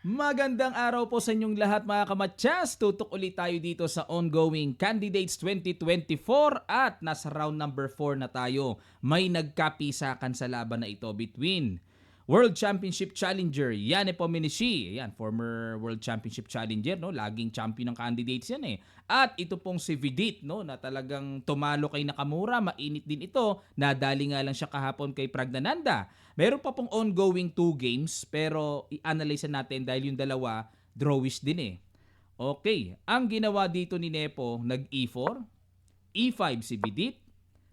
Magandang araw po sa inyong lahat mga kamatyas. Tutok ulit tayo dito sa ongoing Candidates 2024 at nasa round number 4 na tayo. May nagkapisakan sa laban na ito between World Championship Challenger Yanni Pominishi, ayan, former World Championship Challenger, no? Laging champion ng candidates yan eh. At ito pong si Vidit, no, na talagang tumalo kay Nakamura, mainit din ito. Nadali nga lang siya kahapon kay Pragnananda. Meron pa pong ongoing 2 games pero i-analyze natin dahil yung dalawa drawish din eh. Okay, ang ginawa dito ni Nepo, nag E4, E5 si Vidit,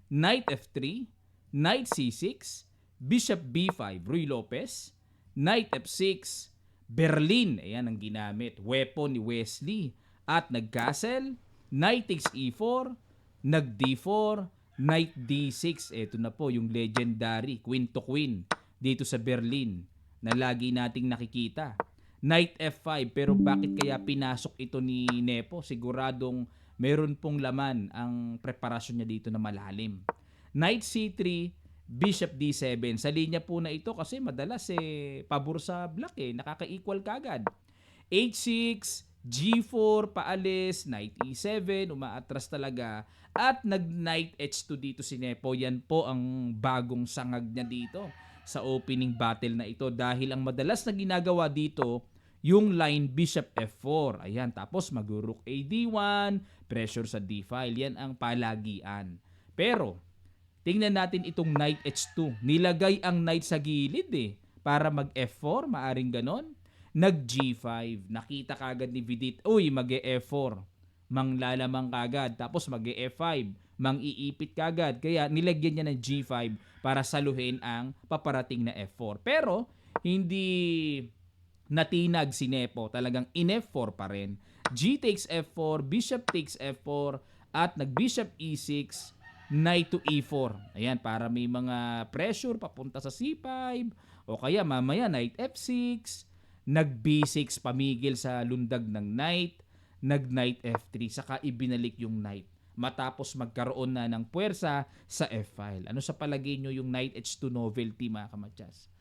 Knight F3, Knight C6, Bishop B5, Ruy Lopez, Knight F6, Berlin, ayan ang ginamit, weapon ni Wesley, at nag-castle, Knight takes E4, nag-D4, Knight D6, eto na po yung legendary Queen to Queen dito sa Berlin na lagi nating nakikita. Knight F5, pero bakit kaya pinasok ito ni Nepo? Siguradong meron pong laman ang preparasyon niya dito na malalim. Knight C3, Bishop D7. Sa linya po na ito kasi madalas pabor sa black nakaka-equal kagad. H6, G4, paalis, Knight E7, umaatras talaga. At nag-Knight H2 dito si Nepo. Yan po ang bagong sangag niya dito sa opening battle na ito. Dahil ang madalas na ginagawa dito, yung line Bishop F4. Ayan, tapos mag-Rook A D1, pressure sa D-file. Yan ang palagian. Pero, tingnan natin itong Knight H2. Nilagay ang Knight sa gilid para mag F4, maaring ganon. Nag G5. Nakita kagad ni Vidit, uy, mag F4. Manglalamang kagad. Tapos mag F5. Mang-iipit kagad. Kaya nilagyan niya ng G5 para saluhin ang paparating na F4. Pero, hindi natinag si Nepo. Talagang in F4 pa rin. G takes F4, Bishop takes F4, at nag-Bishop E6, Knight to E4. Ayan, para may mga pressure papunta sa C5, o kaya mamaya Knight F6, nag-B6, pamigil sa lundag ng Knight, nag-Knight F3, saka ibinalik yung Knight. Matapos magkaroon na ng puwersa sa F-file. Ano sa palagay nyo yung Knight H2 novelty mga kamatyas?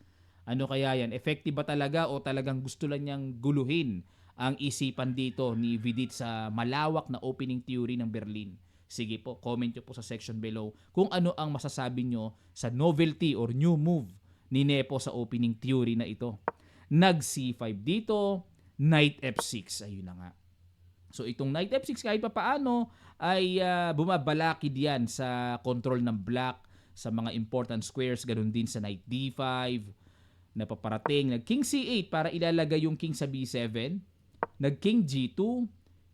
Ano kaya yan? Effective ba talaga o talagang gusto lang niyang guluhin ang isipan dito ni Vidit sa malawak na opening theory ng Berlin? Sige po, comment nyo po sa section below kung ano ang masasabi nyo sa novelty or new move ni Nepo sa opening theory na ito. Nag C5 dito, Knight F6. Ayun na nga. So itong Knight F6 kahit pa paano ay bumabalakid yan sa control ng black sa mga important squares. Ganun din sa Knight D5 na paparating. Nag King C8 para ilalagay yung King sa B7. Nag King G2,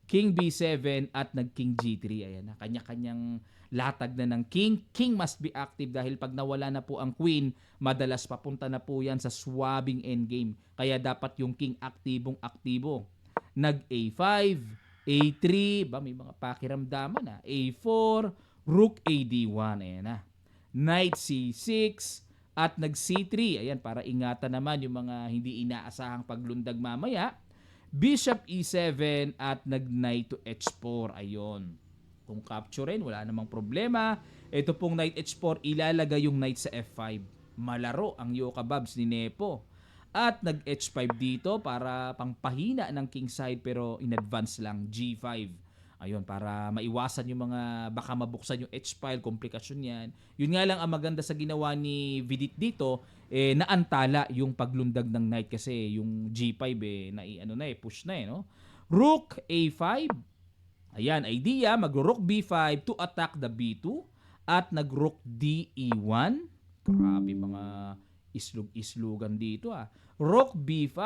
King B7 at nag King G3. Ayan na, kanya-kanyang latag na ng King. King must be active dahil pag nawala na po ang Queen, madalas papunta na po yan sa swabbing endgame. Kaya dapat yung King aktibong-aktibo. Nag A5, A3, ba may mga pakiramdaman na. A4, Rook AD1. Ayan na. Knight C6, at nag C3. Ayan, para ingatan naman yung mga hindi inaasahang paglundag mamaya. Bishop E7 at nag Knight to H4. Ayun. Kung capturein, wala namang problema. Ito pong Knight H4, ilalagay yung Knight sa F5. Malaro ang Yoka Babs ni Nepo. At nag H5 dito para pangpahina ng king side pero in advance lang G5. Ayun, para maiwasan yung mga baka mabuksan yung H-file, komplikasyon yan. Yun nga lang ang maganda sa ginawa ni Vidit dito, naantala yung paglundag ng knight kasi yung G5 push na no? Rook A5. Ayan, idea, mag-Rook B5 to attack the B2 at nag-Rook D E1. Grabe mga islug-islugan dito Rook B5,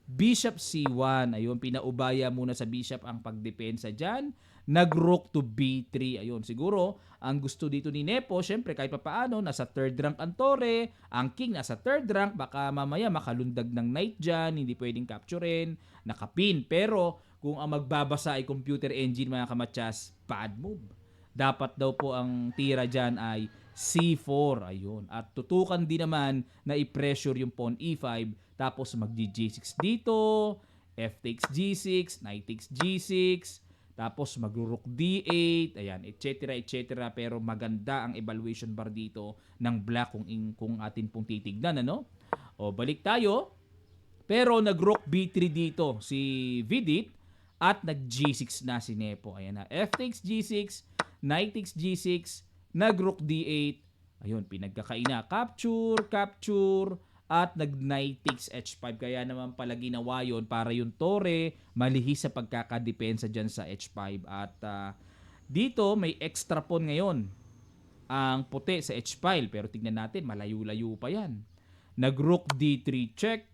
Bishop C1. Ayun, pinaubaya muna sa Bishop ang pagdepensa dyan. Nag-Rook to B3. Ayun, siguro, ang gusto dito ni Nepo, syempre kahit pa paano, nasa third rank ang Torre, ang King nasa third rank, baka mamaya makalundag ng Knight dyan, hindi pwedeng capturein, nakapin. Pero, kung ang magbabasa ay computer engine mga kamatsas, bad move. Dapat daw po ang tira dyan ay C4. Ayun. At tutukan din naman na i-pressure yung pawn E5. Tapos mag-G6 dito. F takes G6. Knight takes G6. Tapos mag-Rook D8. Ayan, etc. etc. Pero maganda ang evaluation bar dito ng black kung atin pong titignan. Ano? O, balik tayo. Pero nag-rook B3 dito si Vidit at nag-G6 na si Nepo. Ayan na. F takes G6, Knight takes G6, nag-rook D8. Ayun, pinagkakaina. Capture, capture, at nag-Knight takes H5. Kaya naman pala ginawa yun para yung Torre malihis sa pagkakadepensa dyan sa H5. At dito may extra pawn ngayon ang puti sa H-file. Pero tignan natin, malayo-layo pa yan. Nag-rook D3 check,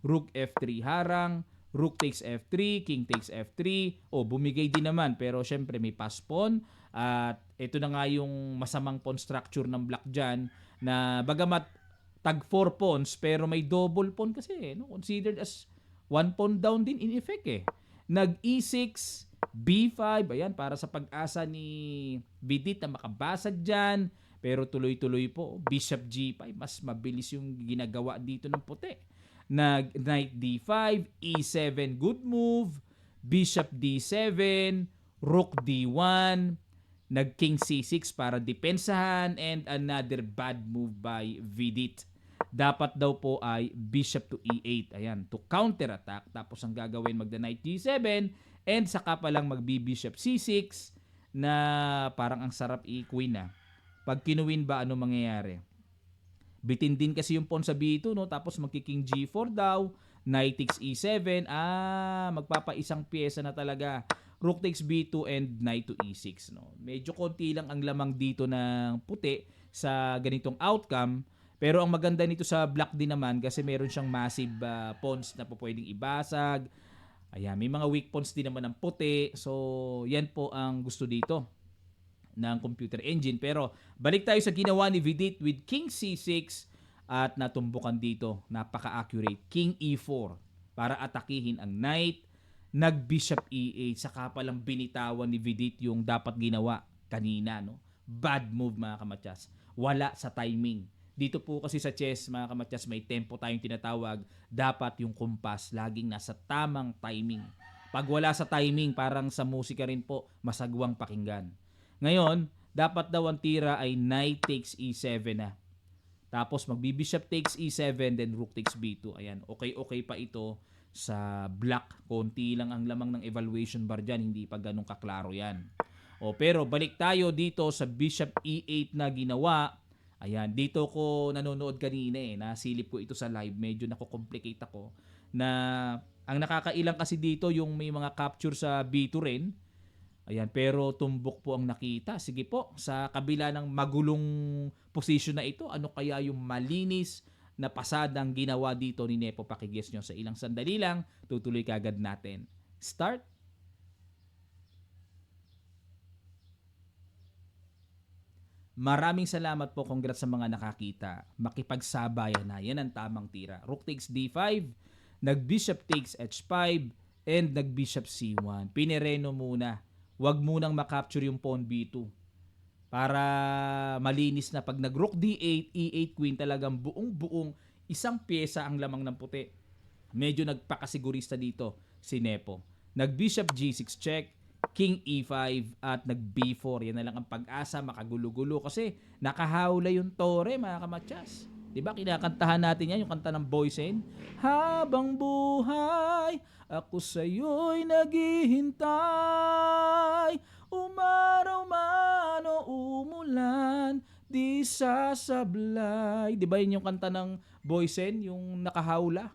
rook F3 harang, rook takes F3, king takes F3. Bumigay din naman pero syempre may pass pawn. At ito na nga yung masamang pawn structure ng black dyan na bagamat tag 4 pawns pero may double pawn kasi. No? Considered as 1 pawn down din in effect eh. Nag E6, B5, ayan, para sa pag-asa ni Vidit na makabasag dyan. Pero tuloy-tuloy po, Bishop G5, mas mabilis yung ginagawa dito ng puti. Nag Knight D5, E7, good move. Bishop D7, Rook D1, nag King C6 para depensahan, and another bad move by Vidit. Dapat daw po ay Bishop to E8, ayan, to counter attack. Tapos ang gagawin Knight G7, and saka pa lang mag-Bishop C6 na parang ang sarap i-queen na. Pag kinuwin ba, ano mangyayari? Bitin din kasi yung pawn sa B2, no? Tapos magki-King G4 daw, Knight takes E7, magpapaisang pyesa na talaga. Rook takes B2 and Knight to E6, no? Medyo konti lang ang lamang dito ng puti sa ganitong outcome. Pero ang maganda nito sa black din naman kasi meron siyang massive pawns na po pwedeng ibasag. Ayan, may mga weak pawns din naman ng puti. So, yan po ang gusto dito ng computer engine. Pero balik tayo sa ginawa ni Vidit with King C6 at natumbukan dito. Napaka-accurate. King E4 para atakihin ang knight. Nag-Bishop E8. Saka palang binitawan ni Vidit yung dapat ginawa kanina. No? Bad move mga kamatyas. Wala sa timing. Dito po kasi sa chess, mga kamatyas, may tempo tayong tinatawag. Dapat yung kumpas laging nasa tamang timing. Pag wala sa timing, parang sa musika rin po, masagwang pakinggan. Ngayon, dapat daw ang tira ay Knight takes E7 na. Tapos mag-Bishop takes E7, then Rook takes B2. Ayan, okay pa ito sa black. Konti lang ang lamang ng evaluation bar dyan, hindi pa ganun kaklaro yan. Pero balik tayo dito sa Bishop E8 na ginawa. Ayan, dito ko nanonood kanina nasilip ko ito sa live, medyo nako-complicate ako na ang nakakailang kasi dito yung may mga capture sa B2 rin. Ayan, pero tumbok po ang nakita. Sige po, sa kabila ng magulong position na ito, ano kaya yung malinis na pasadang ginawa dito ni Nepo? Pakiguess nyo sa ilang sandali lang, tutuloy kagad natin. Start. Maraming salamat po. Congrats sa mga nakakita. Makipagsabayan na. Yan ang tamang tira. Rook takes D5, nag-Bishop takes H5, and nag-Bishop C1. Pinereno muna. Huwag munang makapture yung pawn B2. Para malinis na pag nag-Rook D8, E8 Queen, talagang buong-buong isang pyesa ang lamang ng puti. Medyo nagpakasigurista dito si Nepo. Nag-Bishop G6 check, King E5 at nag-B4. Yan na lang ang pag-asa, makagulo-gulo kasi nakahawla yung Torre mga kamatyas. Diba kinakantahan natin yan, yung kanta ng Boysen? Habang buhay, ako sa'yo'y naghihintay. Umaraw man o umulan, di sasablay. Diba yun yung kanta ng Boysen, yung nakahawla?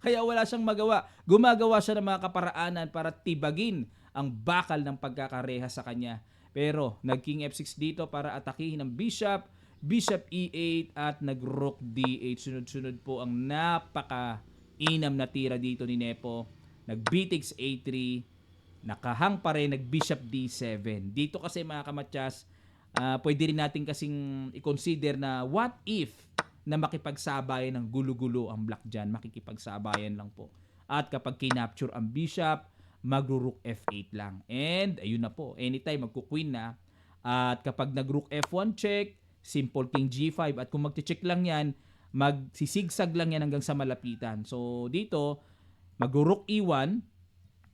Kaya wala siyang magawa. Gumagawa siya ng mga kaparaanan para tibagin ang bakal ng pagkakareha sa kanya. Pero nag-King F6 dito para atakihin ang Bishop, Bishop E8 at nag-Rook D8. Sunod-sunod po ang napaka-inam na tira dito ni Nepo. Nag-B takes A3, nakahang pa rin, nag-Bishop D7. Dito kasi mga kamatyas, pwede rin natin kasing i-consider na what if na makipagsabayan ng gulo-gulo ang black dyan. Makikipagsabayan lang po. At kapag kinapture ang Bishop, mag-Rook F8 lang. And ayun na po, anytime magku-queen na. At kapag nag-Rook F1 check, simple King G5. At kung mag-check lang yan, magsisigsag lang yan hanggang sa malapitan. So dito, mag-Rook E1,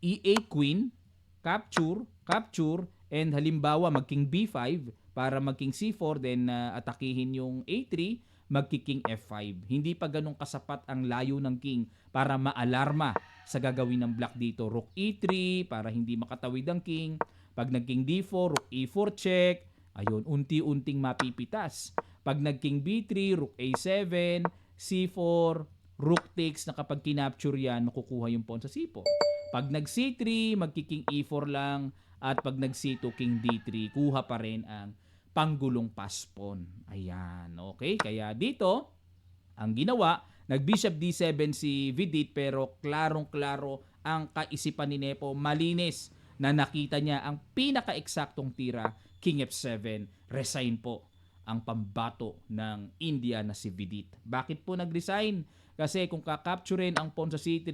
E8 Queen, capture, capture, and halimbawa mag-King B5 para mag-King C4, then atakihin yung A3, magki-king F5. Hindi pa ganun kasapat ang layo ng king para maalarma sa gagawin ng black dito. Rook E3 para hindi makatawid ang king. Pag nag-king D4, rook E4 check. Ayun, unti-unting mapipitas. Pag nag-king B3, rook A7, C4, rook takes na kapag kinapture yan, makukuha yung pawn sa C4. Pag nag-C3, magki-king E4 lang. At pag nag-C2, king D3, kuha pa rin ang panggulong pass pawn. Ayan, okay? Kaya dito, ang ginawa, nag-bishop D7 si Vidit pero klarong-klaro ang kaisipan ni Nepo. Malinis na nakita niya ang pinaka-eksaktong tira, king F7. Resign po ang pambato ng India na si Vidit. Bakit po nag-resign? Kasi kung kakapturin ang pawn sa C3,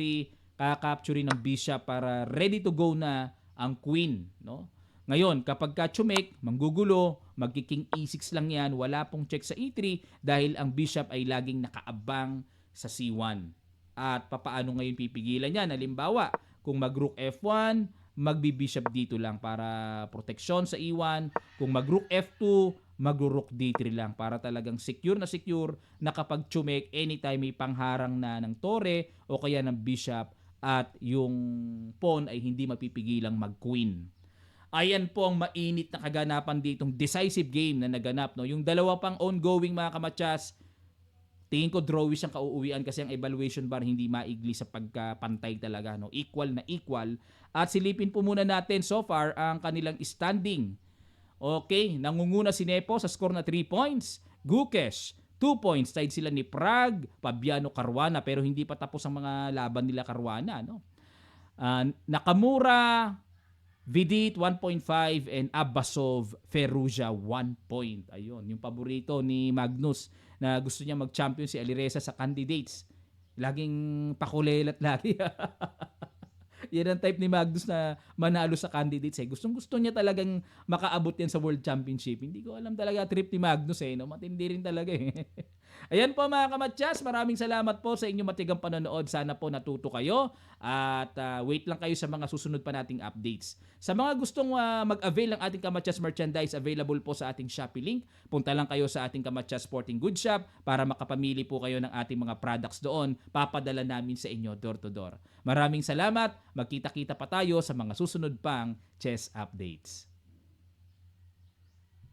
kakapturin ng bishop para ready to go na ang queen, no? Ngayon, kapag ka-chumek, manggugulo, magkiking E6 lang yan, wala pong check sa E3 dahil ang bishop ay laging nakaabang sa C1. At papaano ngayon pipigilan yan? Halimbawa, kung mag-rook F1, magbi-bishop dito lang para proteksyon sa E1. Kung mag-rook F2, mag-rook D3 lang para talagang secure na kapag chumek, anytime may pangharang na ng tore o kaya ng bishop at yung pawn ay hindi mapipigilang mag-queen. Ayan po ang mainit na kaganapan ditong decisive game na naganap. No? Yung dalawa pang ongoing mga kamatsas, tingin ko drawish ang kauuwian kasi ang evaluation bar hindi maigli sa pagkapantay talaga. No? Equal na equal. At silipin po muna natin so far ang kanilang standing. Okay, nangunguna si Nepo sa score na 3 points. Gukesh, 2 points. Tied sila ni Prag, Fabiano Caruana pero hindi pa tapos ang mga laban nila Caruana. No? Nakamura, Vidit 1.5 and Abbasov Ferrugia 1 point. Ayun, yung paborito ni Magnus na gusto niya mag-champion si Alireza sa candidates. Laging pakulelat lagi. Yan ang type ni Magnus na manalo sa candidates eh. Gustong-gusto niya talagang makaabot yan sa World Championship. Hindi ko alam talaga trip ni Magnus eh. No? Matindi rin talaga eh. Ayan po mga kamatsas, maraming salamat po sa inyong matigang panonood. Sana po natuto kayo at wait lang kayo sa mga susunod pa nating updates. Sa mga gustong mag-avail ng ating Kamatsas merchandise, available po sa ating Shopee link. Punta lang kayo sa ating Kamatsas Sporting Goods Shop para makapamili po kayo ng ating mga products doon. Papadala namin sa inyo door to door. Maraming salamat. Magkita-kita pa tayo sa mga susunod pang chess updates.